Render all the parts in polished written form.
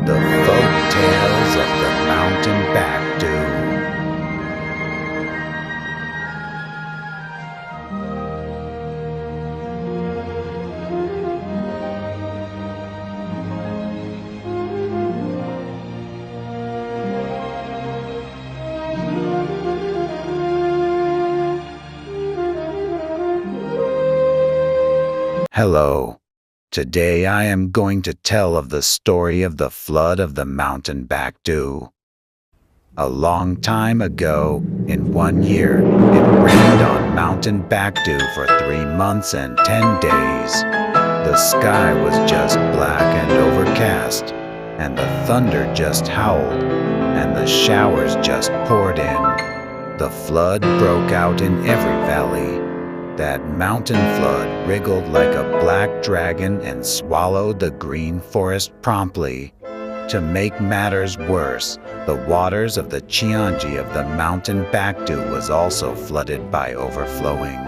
The Folk Tales of the Mountain Backdu. Hello. Today I am going to tell of the story of the flood of the mountain Backdu. A long time ago, in 1 year, it rained on mountain Backdu for 3 months and 10 days. The sky was just black and overcast, and the thunder just howled, and the showers just poured in. The flood broke out in every valley. That mountain flood wriggled like a black dragon and swallowed the green forest promptly. To make matters worse, the waters of the Cheonji of the mountain Backdu was also flooded by overflowing.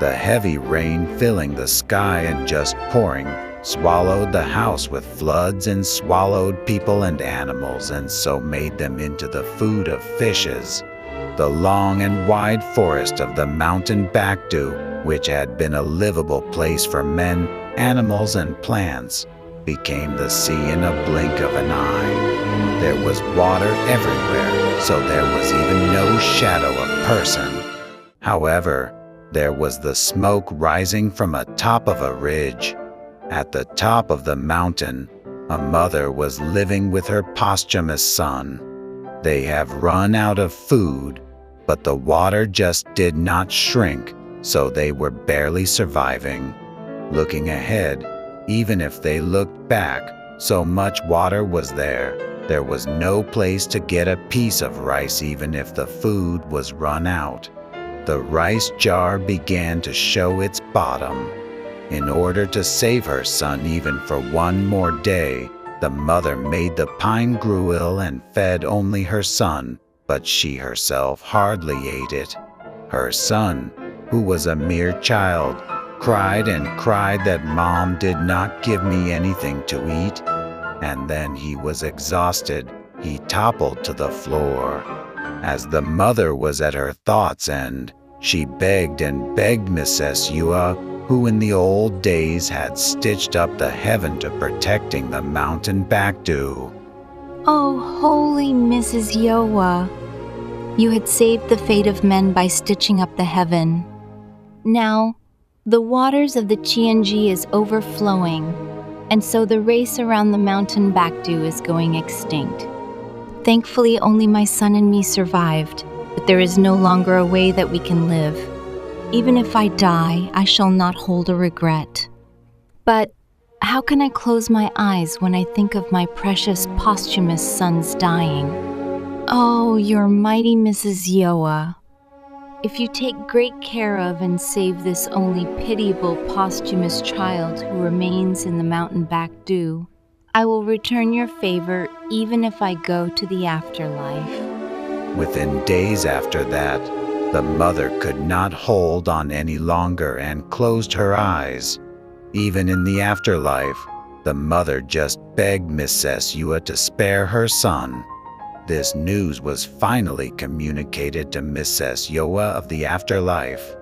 The heavy rain filling the sky and just pouring swallowed the house with floods and swallowed people and animals and so made them into the food of fishes. The long and wide forest of the mountain Backdu, which had been a livable place for men, animals, and plants, became the sea in a blink of an eye. There was water everywhere, so there was even no shadow of person. However, there was the smoke rising from atop of a ridge. At the top of the mountain, a mother was living with her posthumous son. They have run out of food, but the water just did not shrink, so they were barely surviving. Looking ahead, even if they looked back, so much water was there. There was no place to get a piece of rice even if the food was run out. The rice jar began to show its bottom. In order to save her son even for 1 more day, the mother made the pine gruel and fed only her son, but she herself hardly ate it. Her son, who was a mere child, cried and cried that Mom did not give me anything to eat, and then he was exhausted. He toppled to the floor. As the mother was at her thoughts' end, she begged and begged Mrs. Yeowa, who in the old days had stitched up the heaven to protecting the mountain Backdu. Oh, holy Mrs. Yeowa, you had saved the fate of men by stitching up the heaven. Now, the waters of the Cheonji is overflowing, and so the race around the mountain Backdu is going extinct. Thankfully, only my son and me survived, but there is no longer a way that we can live. Even if I die, I shall not hold a regret. But how can I close my eyes when I think of my precious posthumous son's dying? Oh, your mighty Mrs. Yeowa, if you take great care of and save this only pitiable posthumous child who remains in the mountain Backdu, I will return your favor even if I go to the afterlife. Within days after that, the mother could not hold on any longer and closed her eyes. Even in the afterlife, the mother just begged Mrs. Yeowa to spare her son. This news was finally communicated to Mrs. Yeowa of the afterlife.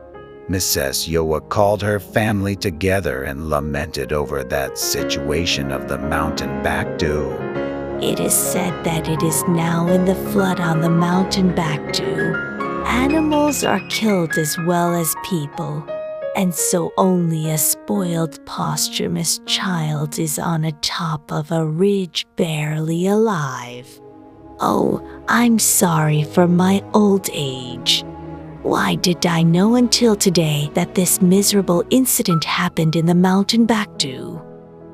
Mrs. Yeowa called her family together and lamented over that situation of the mountain Backdu. It is said that it is now in the flood on the mountain Backdu. Animals are killed as well as people, and so only a spoiled posthumous child is on a top of a ridge barely alive. Oh, I'm sorry for my old age. Why did I know until today that this miserable incident happened in the mountain Backdu?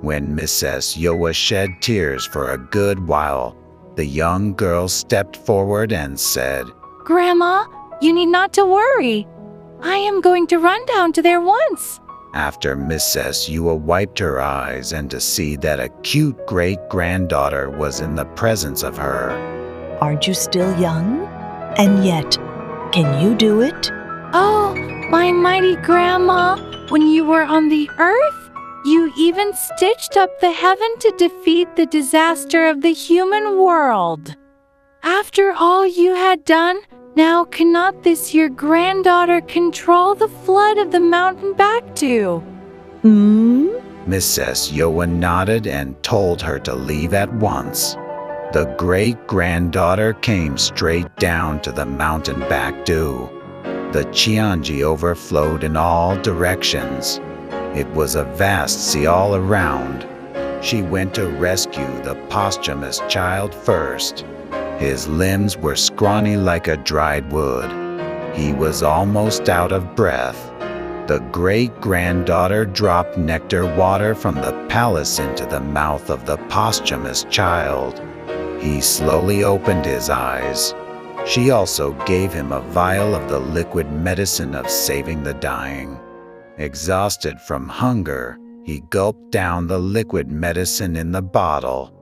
When Mrs. Yeowa shed tears for a good while, the young girl stepped forward and said, "Grandma, you need not to worry. I am going to run down to there once." After Mrs. Yeowa wiped her eyes and to see that a cute great-granddaughter was in the presence of her. Aren't you still young? And yet, can you do it? Oh, my mighty grandma, when you were on the earth, You even stitched up the heaven to defeat the disaster of the human world. After all you had done, now cannot this your granddaughter control the flood of the mountain Backdu? Mrs. Yeowa nodded and told her to leave at once. The great-granddaughter came straight down to the mountain Backdu. The Cheonji overflowed in all directions. It was a vast sea all around. She went to rescue the posthumous child first. His limbs were scrawny like a dried wood. He was almost out of breath. The great-granddaughter dropped nectar water from the palace into the mouth of the posthumous child. He slowly opened his eyes. She also gave him a vial of the liquid medicine of saving the dying. Exhausted from hunger, he gulped down the liquid medicine in the bottle.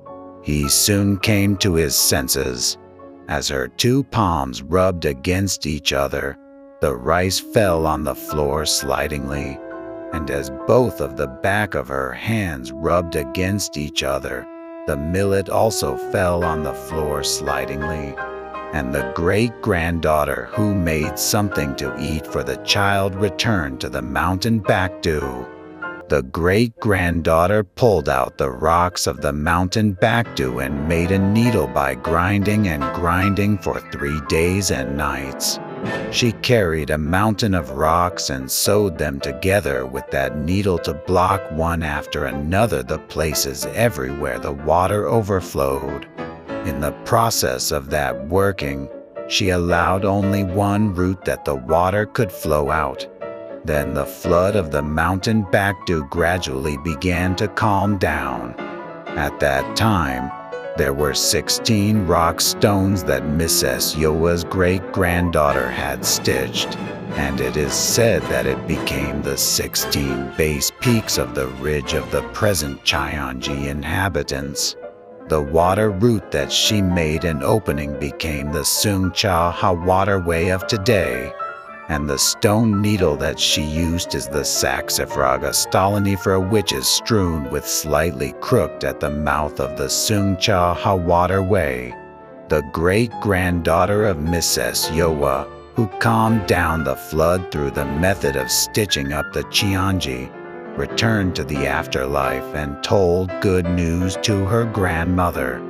He soon came to his senses. As her two palms rubbed against each other, the rice fell on the floor slidingly, and as both of the back of her hands rubbed against each other, the millet also fell on the floor slidingly, and the great-granddaughter who made something to eat for the child returned to the mountain Backdu. The great-granddaughter pulled out the rocks of the mountain Backdu and made a needle by grinding and grinding for 3 days and nights. She carried a mountain of rocks and sewed them together with that needle to block one after another the places everywhere the water overflowed. In the process of that working, she allowed only one route that the water could flow out. Then the flood of the mountain Backdu gradually began to calm down. At that time, there were 16 rock stones that Mrs. Yeowa's great-granddaughter had stitched, and it is said that it became the 16 base peaks of the ridge of the present Cheonji inhabitants. The water route that she made an opening became the Seongcha waterway of today, and the stone needle that she used is the Saxifraga Stolonifera, which is strewn with slightly crooked at the mouth of the Seongcha waterway. The great-granddaughter of Mrs. Yeowa, who calmed down the flood through the method of stitching up the Cheonji, returned to the afterlife and told good news to her grandmother.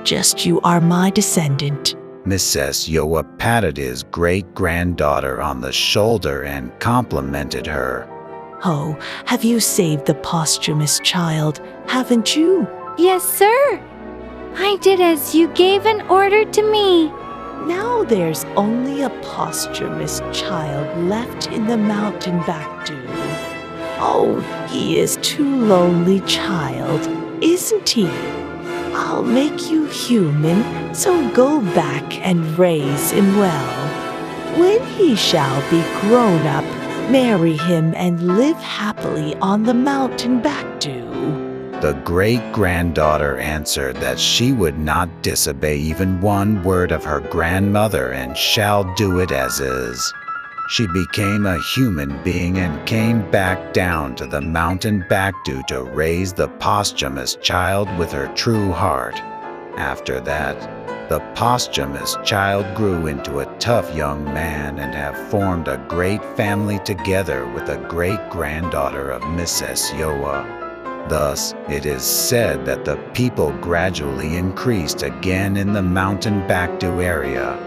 Just you are my descendant. Mrs. Yeowa patted his great-granddaughter on the shoulder and complimented her. Oh, have you saved the posthumous child, haven't you? Yes, sir. I did as you gave an order to me. Now there's only a posthumous child left in the mountain Backdu. Oh, he is too lonely child, isn't he? I'll make you human, so go back and raise him well. When he shall be grown up, marry him and live happily on the mountain Backdu. The great-granddaughter answered that she would not disobey even one word of her grandmother and shall do it as is. She became a human being and came back down to the mountain Backdu to raise the posthumous child with her true heart. After that, the posthumous child grew into a tough young man and have formed a great family together with a great-granddaughter of Mrs. Yeowa. Thus, it is said that the people gradually increased again in the mountain Backdu area.